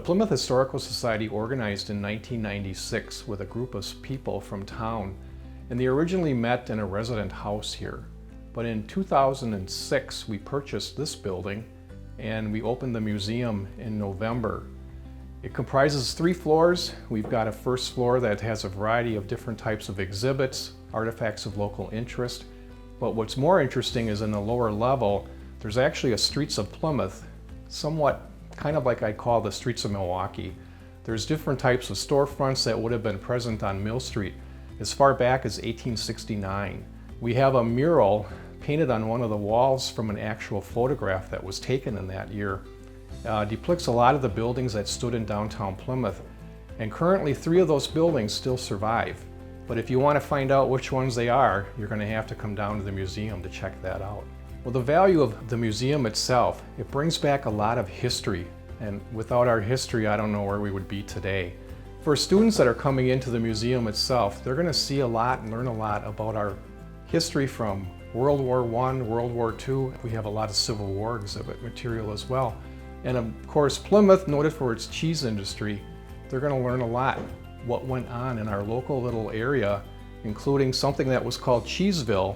Plymouth Historical Society organized in 1996 with a group of people from town, and they originally met in a resident house here. But in 2006 we purchased this building and we opened the museum in November. It comprises 3 floors. We've got a first floor that has a variety of different types of exhibits, artifacts of local interest. But what's more interesting is in the lower level, there's actually a Streets of Plymouth, somewhat kind of like I call the Streets of Milwaukee. There's different types of storefronts that would have been present on Mill Street as far back as 1869. We have a mural painted on one of the walls from an actual photograph that was taken in that year. Depicts a lot of the buildings that stood in downtown Plymouth, and currently 3 of those buildings still survive. But if you want to find out which ones they are, you're going to have to come down to the museum to check that out. Well, the value of the museum itself, it brings back a lot of history, and without our history, I don't know where we would be today. For students that are coming into the museum itself, they're going to see a lot and learn a lot about our history from World War I, World War II. We have a lot of Civil War exhibit material as well. And of course, Plymouth, noted for its cheese industry, they're going to learn a lot what went on in our local little area, including something that was called Cheeseville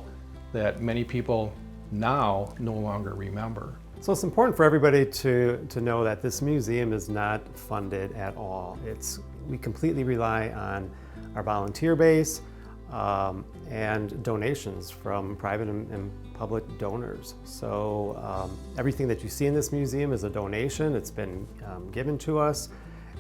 that many people now no longer remember. So it's important for everybody to know that this museum is not funded at all. We completely rely on our volunteer base and donations from private and public donors. So everything that you see in this museum is a donation. It's been given to us.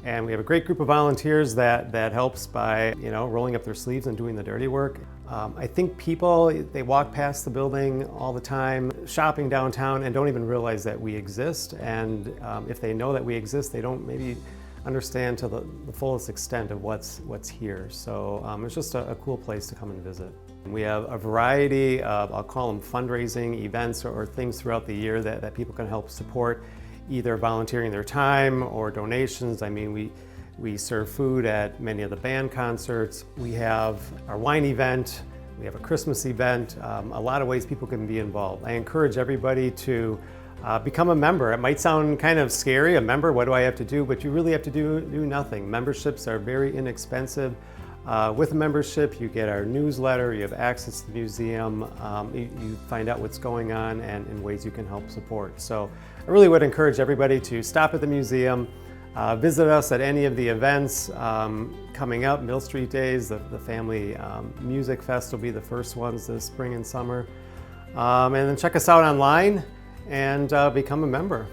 And we have a great group of volunteers that helps by, rolling up their sleeves and doing the dirty work. I think people, they walk past the building all the time, shopping downtown, and don't even realize that we exist. And if they know that we exist, they don't maybe understand to the fullest extent of what's here. So it's just a cool place to come and visit. We have a variety of, I'll call them fundraising events or things throughout the year that people can help support, either volunteering their time or donations. I mean, we serve food at many of the band concerts. We have our wine event. We have a Christmas event. A lot of ways people can be involved. I encourage everybody to become a member. It might sound kind of scary, a member, what do I have to do? But you really have to do nothing. Memberships are very inexpensive. With a membership, you get our newsletter, you have access to the museum, you find out what's going on and ways you can help support. So I really would encourage everybody to stop at the museum, visit us at any of the events coming up. Mill Street Days, the Family Music Fest will be the first ones this spring and summer. And then check us out online and become a member.